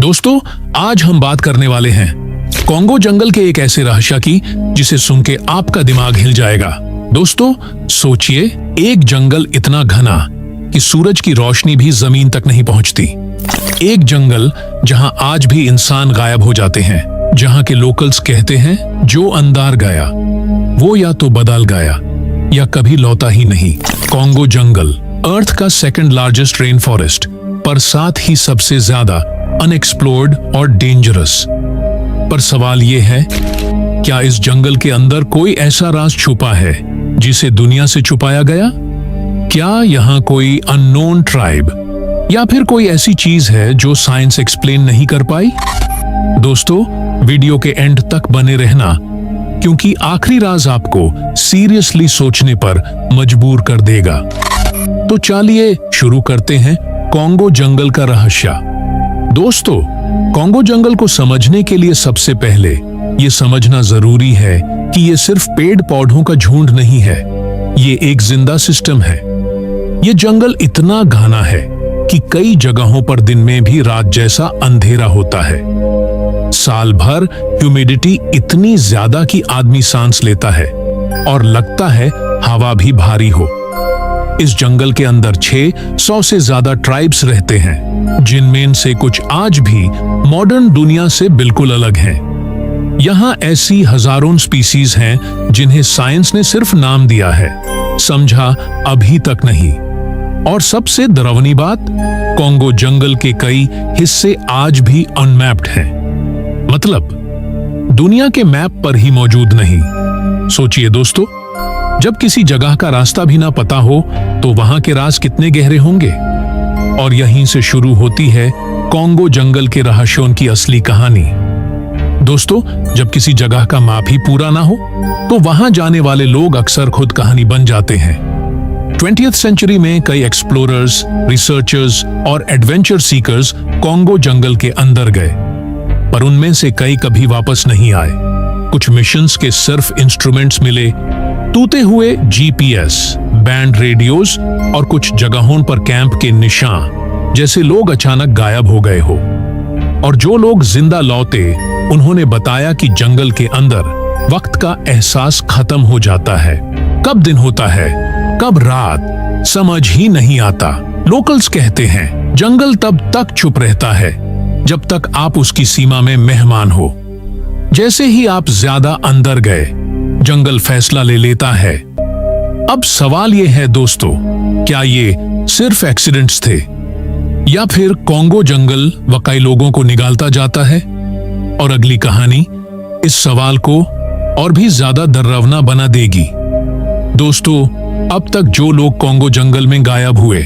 दोस्तों, आज हम बात करने वाले हैं कॉन्गो जंगल के एक ऐसे रहस्य की जिसे सुन के आपका दिमाग हिल जाएगा। दोस्तों, सोचिए, एक जंगल इतना घना कि सूरज की रोशनी भी जमीन तक नहीं पहुंचती। एक जंगल जहां आज भी इंसान गायब हो जाते हैं, जहां के लोकल्स कहते हैं जो अंदर गया वो या तो बदल गया या कभी लौटा ही नहीं। कॉन्गो जंगल अर्थ का सेकंड लार्जेस्ट रेन फॉरेस्ट, पर साथ ही सबसे ज्यादा अनएक्सप्लोर्ड और डेंजरस। पर सवाल ये है, क्या इस जंगल के अंदर कोई ऐसा राज छुपा है जिसे दुनिया से छुपाया गया? क्या यहाँ कोई अननोन ट्राइब या फिर कोई ऐसी चीज है जो साइंस एक्सप्लेन नहीं कर पाई? दोस्तों, वीडियो के एंड तक बने रहना, क्योंकि आखिरी राज आपको सीरियसली सोचने पर मजबूर कर देगा। तो चलिए शुरू करते हैं कॉन्गो जंगल का रहस्य। दोस्तों, कॉन्गो जंगल को समझने के लिए सबसे पहले ये समझना जरूरी है कि ये सिर्फ पेड़ पौधों का झुंड नहीं है, ये एक जिंदा सिस्टम है। ये जंगल इतना घना है कि कई जगहों पर दिन में भी रात जैसा अंधेरा होता है। साल भर ह्यूमिडिटी इतनी ज्यादा कि आदमी सांस लेता है और लगता है हवा भी भारी हो। इस जंगल के अंदर 600 से ज्यादा ट्राइब्स रहते हैं, जिनमें से कुछ आज भी मॉडर्न दुनिया से बिल्कुल अलग हैं। यहाँ ऐसी हजारों स्पीसीज हैं जिन्हें साइंस ने सिर्फ नाम दिया है, समझा अभी तक नहीं। और सबसे डरावनी बात, कॉन्गो जंगल के कई हिस्से आज भी अनमैप्ड हैं, मतलब दुनिया के मैप पर ही मौजूद नहीं। सोचिए दोस्तों, जब किसी जगह का रास्ता भी ना पता हो तो वहां के राज कितने गहरे होंगे। और यहीं से शुरू होती है कॉन्गो जंगल के रहस्यों की असली कहानी। दोस्तों, जब किसी जगह का माप ही पूरा ना हो तो वहां जाने वाले लोग अक्सर खुद कहानी बन जाते हैं। 20th सेंचुरी में कई एक्सप्लोरर्स, रिसर्चर्स और एडवेंचर सीकर्स कॉन्गो जंगल के अंदर गए, पर उनमें से कई कभी वापस नहीं आए। कुछ मिशंस के सिर्फ इंस्ट्रूमेंट्स मिले, टूटे हुए जीपीएस, बैंड रेडियोस और कुछ जगहों पर कैंप के निशान, जैसे लोग अचानक गायब हो गए हो। और जो लोग जिंदा लौटे, उन्होंने बताया कि जंगल के अंदर वक्त का एहसास खत्म हो जाता है। कब दिन होता है, कब रात, समझ ही नहीं आता। लोकल्स कहते हैं जंगल तब तक चुप रहता है जब तक आप उसकी सीमा में मेहमान हो। जैसे ही आप ज्यादा अंदर गए, जंगल फैसला ले लेता है। अब सवाल यह है दोस्तों, क्या ये सिर्फ एक्सीडेंट्स थे या फिर कॉन्गो जंगल वाकई लोगों को निकालता जाता है? और अगली कहानी इस सवाल को और भी ज्यादा डरावना बना देगी। दोस्तों, अब तक जो लोग कॉन्गो जंगल में गायब हुए,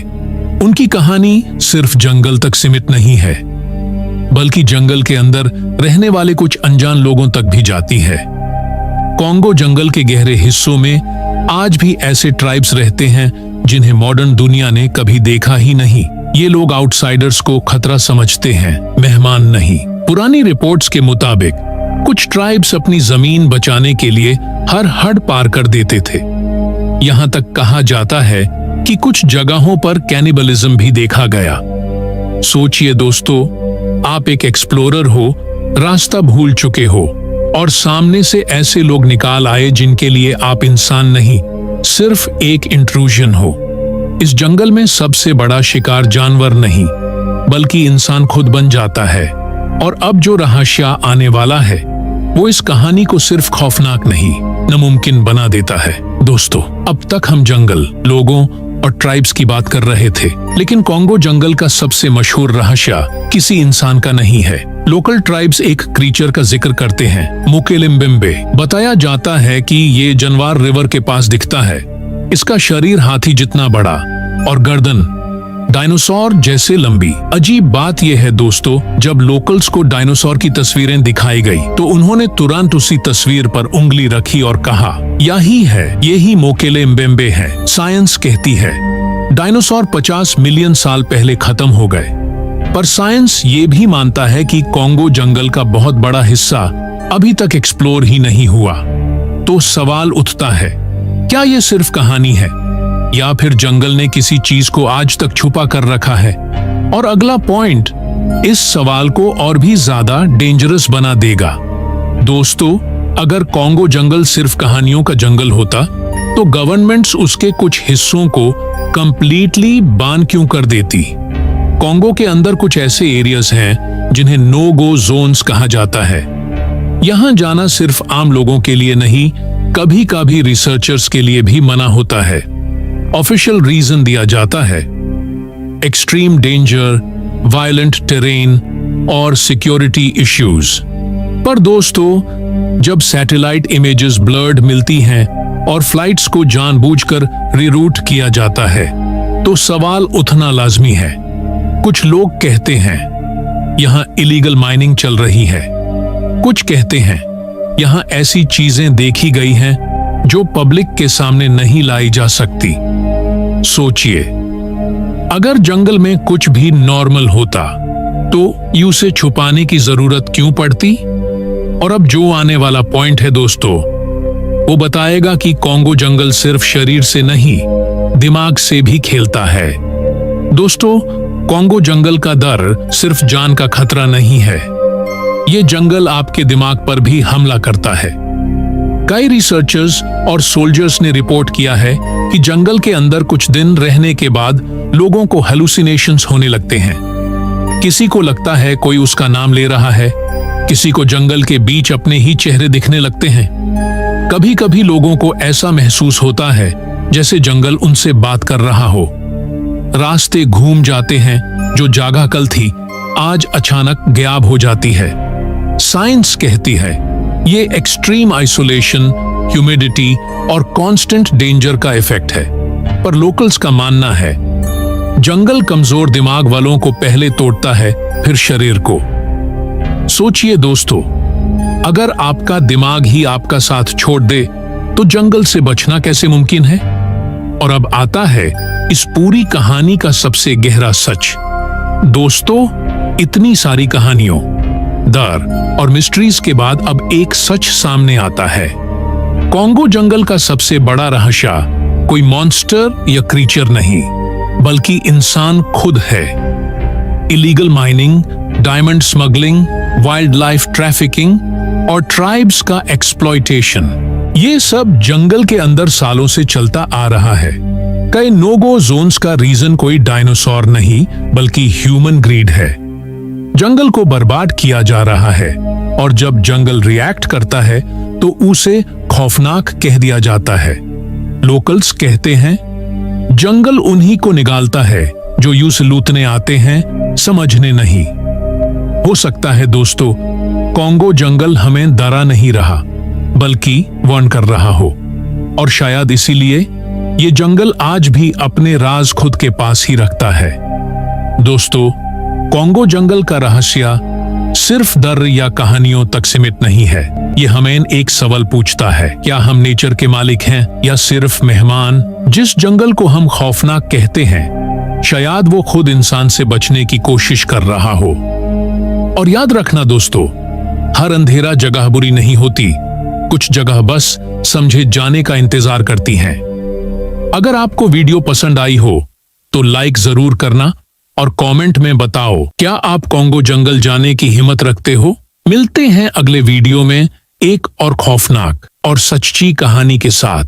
उनकी कहानी सिर्फ जंगल तक सीमित नहीं है, बल्कि जंगल के अंदर रहने वाले कुछ अनजान लोगों तक भी जाती है। कॉन्गो जंगल के गहरे हिस्सों में आज भी ऐसे ट्राइब्स रहते हैं जिन्हें मॉडर्न दुनिया ने कभी देखा ही नहीं। ये लोग आउटसाइडर्स को खतरा समझते हैं, मेहमान नहीं। पुरानी रिपोर्ट्स के मुताबिक कुछ ट्राइब्स अपनी जमीन बचाने के लिए हर हद पार कर देते थे। यहाँ तक कहा जाता है कि कुछ जगहों पर कैनिबलिज्म भी देखा गया। सोचिए दोस्तों, आप एक एक्सप्लोरर हो, रास्ता भूल चुके हो और सामने से ऐसे लोग निकाल आए जिनके लिए आप इंसान नहीं, सिर्फ एक इंट्रूजन हो। इस जंगल में सबसे बड़ा शिकार जानवर नहीं, बल्कि इंसान खुद बन जाता है। और अब जो रहस्य आने वाला है, वो इस कहानी को सिर्फ खौफनाक नहीं, नामुमकिन बना देता है। दोस्तों, अब तक हम जंगल, लोगों और ट्राइब्स की बात कर रहे थे, लेकिन कॉन्गो जंगल का सबसे मशहूर रहस्य किसी इंसान का नहीं है। लोकल ट्राइब्स एक क्रीचर का जिक्र करते हैं, मोकेलेम्बिम्बे। बताया जाता है कि ये जानवर रिवर के पास दिखता है। इसका शरीर हाथी जितना बड़ा और गर्दन डायनासोर जैसे लंबी। अजीब बात यह है दोस्तों, जब लोकल्स को डायनासोर की तस्वीरें दिखाई गई तो उन्होंने तुरंत उसी तस्वीर पर उंगली रखी और कहा, यही है, यही मोकेलेम्बिम्बे है। साइंस कहती है डायनासोर 50 मिलियन साल पहले खत्म हो गए, पर साइंस ये भी मानता है कि कॉन्गो जंगल का बहुत बड़ा हिस्सा अभी तक एक्सप्लोर ही नहीं हुआ। तो सवाल उठता है, क्या ये सिर्फ कहानी है या फिर जंगल ने किसी चीज को आज तक छुपा कर रखा है? और अगला पॉइंट, इस सवाल को और भी ज्यादा डेंजरस बना देगा। दोस्तों, अगर कॉन्गो जंगल सिर्फ कहानियों का जंगल होता तो गवर्नमेंट्स उसके कुछ हिस्सों को कंप्लीटली बैन क्यों कर देती। कॉन्गो के अंदर कुछ ऐसे एरियाज हैं जिन्हें नो गो जोन्स कहा जाता है। यहां जाना सिर्फ आम लोगों के लिए नहीं, कभी कभी रिसर्चर्स के लिए भी मना होता है। ऑफिशियल रीजन दिया जाता है एक्सट्रीम डेंजर, वायलेंट टेरेन और सिक्योरिटी इश्यूज। पर दोस्तों, जब सैटेलाइट इमेजेस ब्लर्ड मिलती हैं और फ्लाइट्स को जानबूझकर रिरूट किया जाता है तो सवाल उठना लाजमी है। कुछ लोग कहते हैं यहां इलीगल माइनिंग चल रही है, कुछ कहते हैं यहां ऐसी चीजें देखी गई हैं जो पब्लिक के सामने नहीं लाई जा सकती। सोचिए, अगर जंगल में कुछ भी नॉर्मल होता तो उसे छुपाने की जरूरत क्यों पड़ती। और अब जो आने वाला पॉइंट है दोस्तों, वो बताएगा कि कॉन्गो जंगल सिर्फ शरीर से नहीं, दिमाग से भी खेलता है। दोस्तों, कॉन्गो जंगल का डर सिर्फ जान का खतरा नहीं है, ये जंगल आपके दिमाग पर भी हमला करता है। कई रिसर्चर्स और सोल्जर्स ने रिपोर्ट किया है कि जंगल के अंदर कुछ दिन रहने के बाद लोगों को हेलुसिनेशंस होने लगते हैं। किसी को लगता है कोई उसका नाम ले रहा है, किसी को जंगल के बीच अपने ही चेहरे दिखने लगते हैं। कभी कभी लोगों को ऐसा महसूस होता है जैसे जंगल उनसे बात कर रहा हो। रास्ते घूम जाते हैं, जो जगह कल थी आज अचानक गायब हो जाती है। साइंस कहती है ये एक्सट्रीम आइसोलेशन, ह्यूमिडिटी और कांस्टेंट डेंजर का इफेक्ट है। पर लोकल्स का मानना है जंगल कमजोर दिमाग वालों को पहले तोड़ता है, फिर शरीर को। सोचिए दोस्तों, अगर आपका दिमाग ही आपका साथ छोड़ दे तो जंगल से बचना कैसे मुमकिन है। और अब आता है इस पूरी कहानी का सबसे गहरा सच। दोस्तों, इतनी सारी कहानियों, डर और मिस्ट्रीज के बाद अब एक सच सामने आता है। कॉन्गो जंगल का सबसे बड़ा रहस्य कोई मॉन्स्टर या क्रीचर नहीं, बल्कि इंसान खुद है। Illegal mining, diamond smuggling, wild life trafficking और ट्राइब्स का एक्सप्लॉयटेशन, ये सब जंगल के अंदर सालों से चलता आ रहा है। कई नो गो जोन्स का रीजन कोई डायनासोर नहीं, बल्कि ह्यूमन ग्रीड है। जंगल को बर्बाद किया जा रहा है और जब जंगल रिएक्ट करता है तो उसे खौफनाक कह दिया जाता है। लोकल्स कहते हैं जंगल उन्हीं को निगालता है जो यूं से लूटने आते हैं, समझने नहीं। हो सकता है दोस्तों, कॉन्गो जंगल हमें डरा नहीं रहा, बल्कि वार्न कर रहा हो। और शायद इसीलिए ये जंगल आज भी अपने राज खुद के पास ही रखता है। दोस्तों, कॉन्गो जंगल का रहस्य सिर्फ डर या कहानियों तक सीमित नहीं है। ये हमें एक सवाल पूछता है, क्या हम नेचर के मालिक हैं या सिर्फ मेहमान। जिस जंगल को हम खौफनाक कहते हैं, शायद वो खुद इंसान से बचने की कोशिश कर रहा हो। और याद रखना दोस्तों, हर अंधेरा जगह बुरी नहीं होती, कुछ जगह बस समझे जाने का इंतजार करती हैं। अगर आपको वीडियो पसंद आई हो तो लाइक जरूर करना और कमेंट में बताओ क्या आप कॉन्गो जंगल जाने की हिम्मत रखते हो। मिलते हैं अगले वीडियो में एक और खौफनाक और सच्ची कहानी के साथ।